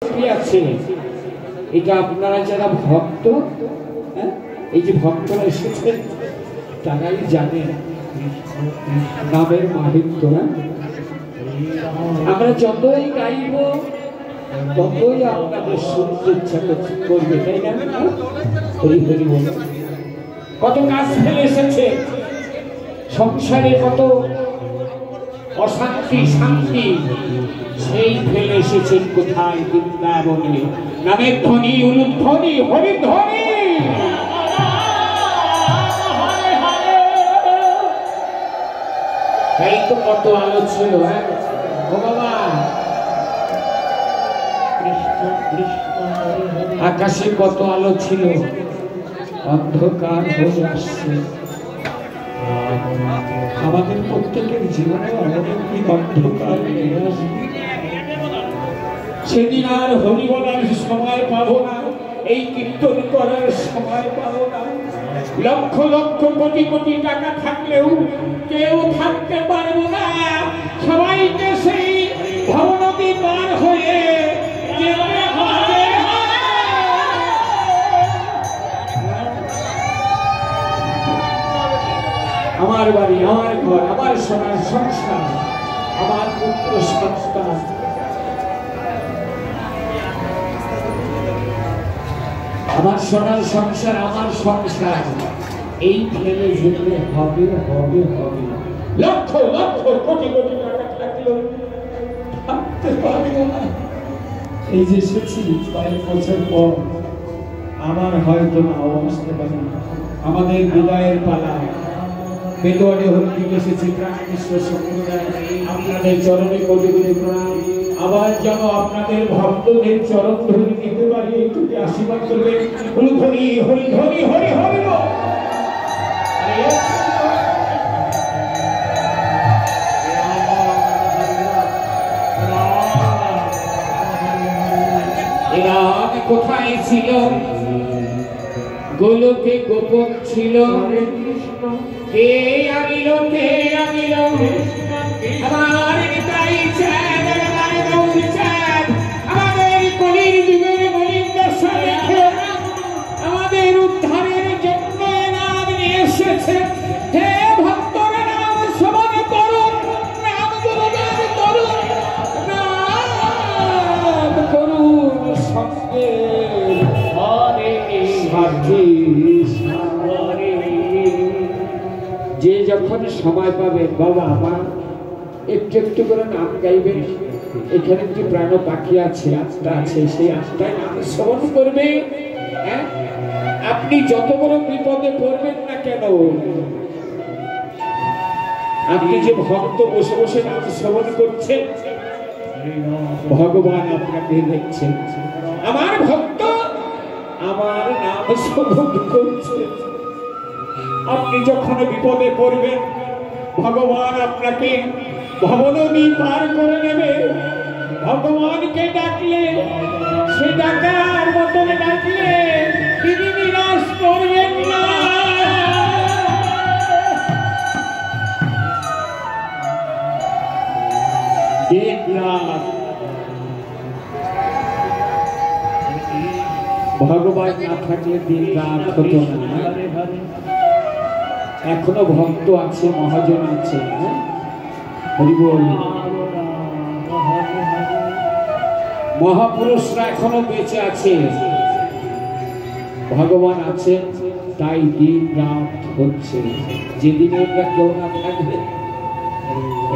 আছে এটা আপনারা যারা ভক্ত, এই যে ভক্তরা এসেছেন তারাই জানেন নামের মাহাত্ম্য। আমরা যতই গাইব ততই আপনাদের শুনতে ইচ্ছা করবে, তাই না? হরি হরি বল। কত কাজ ফেলে এসেছে সংসারে, কত অশান্তি শান্তি, সেই ফেলে এসেছেন কোথায়? বৃন্দাবনে। নামের ধ্বনি, অনুধ্বনি, হরিধ্বনি। তাই তো কত আলো ছিল। আকাশে কত আলো ছিল, অন্ধকার হয়ে আসছে। আমাদের প্রত্যেকের জীবনে আমাদের কি অন্ধকার সেদিন আর হরি বলার সময় পাবো না, এই কীর্তন করার সময় পাবো না। লক্ষ লক্ষ কোটি কোটি টাকা থাকলেও কেউ থাকতে পারবো না। সবাইকে সেই ভবনদী পার হয়ে যেতে হবে। আমার বাড়ি, আমার ঘর, আমার সোনার সংসার, আমার পুত্র সন্তান, আমার সোনার সংসার, আমার সংসার, এই ফেলে যেতে হবে হবে হবে। লক্ষ লক্ষ কোটি কোটি টাকা থাকলেও থাকতে পারবো না। এই যে এসেছি কয়েক বছর পর, আমার হয়তো নাও আসতে পারে। আমাদের বিদায়ের পালা বেদোয়ারে হরিদ্বীপ এসেছি প্রাণকৃষ্ণ সম্প্রদায়। আপনাদের চরণে কোটি কোটি প্রণাম। আবার যেন আপনাদের ভক্তদের চরণ ধরে নিতে পারি, একটু আশীর্বাদ করবে। হরি হরি হরি হরি হরি হরি। এরা কোথায় ছিল? গোলকে গোপন ছিল। কে আনিল, কে আনিল? আমার নিতাই চাঁদ, আমার গৌর চাঁদ, আমাদের কলির যুগের মলিন দশা দেখে আমাদের উদ্ধারের জন্য নাম নিয়ে এসেছে। হে ভক্তরা, নাম শ্রবণ করুন, নাম গুরুদেব করুন, নাম করুন সঙ্গে। যে যখন সময় পাবেন বাবা আমার একটু একটু করে নাম গাইবেন। এখানে একটি প্রাণ পাখি আছে, আত্মা আছে, সেই আত্মায় নাম শ্রবণ করবে। আপনি যত বড় বিপদে পড়বেন না কেন, আপনি যে ভক্ত বসে বসে নাম শ্রবণ করছেন, ভগবান আপনাকে দেখছেন। আমার ভক্ত আমার নাম শ্রবণ করছে। আপনি যখন বিপদে পড়বেন, ভগবান আপনাকে ভবনদী পার করে নেবে। ভগবানকে ডাকলে, সে ডাকার মতন ডাকলে তিনি নিরাশ করবেন না। ভগবান না থাকলে দিন রাত হতো না। এখনো ভক্ত আছে, মহাজন আছে। মহাপুরুষরা এখনো বেঁচে আছে, ভগবান আছেন, তাই দিন রাত হচ্ছে। যেদিন আমরা কেউ না থাকবে,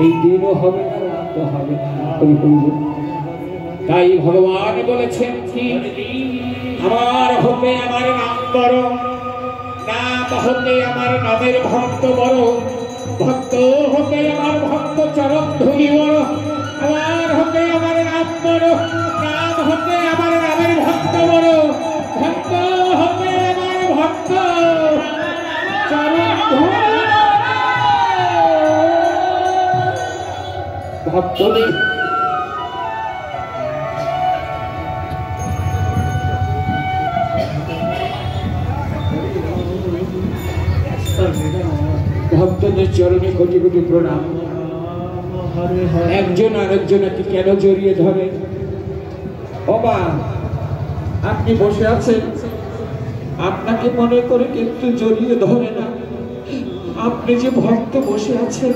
এই দিনও হবে না, রাতও হবে না। তাই ভগবান বলেছেন কি, আমার হতে আমার নাম বড়, নাম হতে আমার নামের ভক্ত বড়, ভক্ত হতে আমার ভক্ত চরণ ধুলি বড়। আমার হতে আমার নাম বড়, নাম হতে আমার নামের ভক্ত বড়, ভক্ত হতে আমার ভক্ত চরণ ধুলি। ভক্তদের ভক্তদের চরণে কোটি কোটি প্রণাম। একজন আরেকজনকে কেন জড়িয়ে ধরে? ও মা, আপনি বসে আছেন, আপনাকে মনে করে কিন্তু জড়িয়ে ধরে না, আপনি যে ভক্ত বসে আছেন।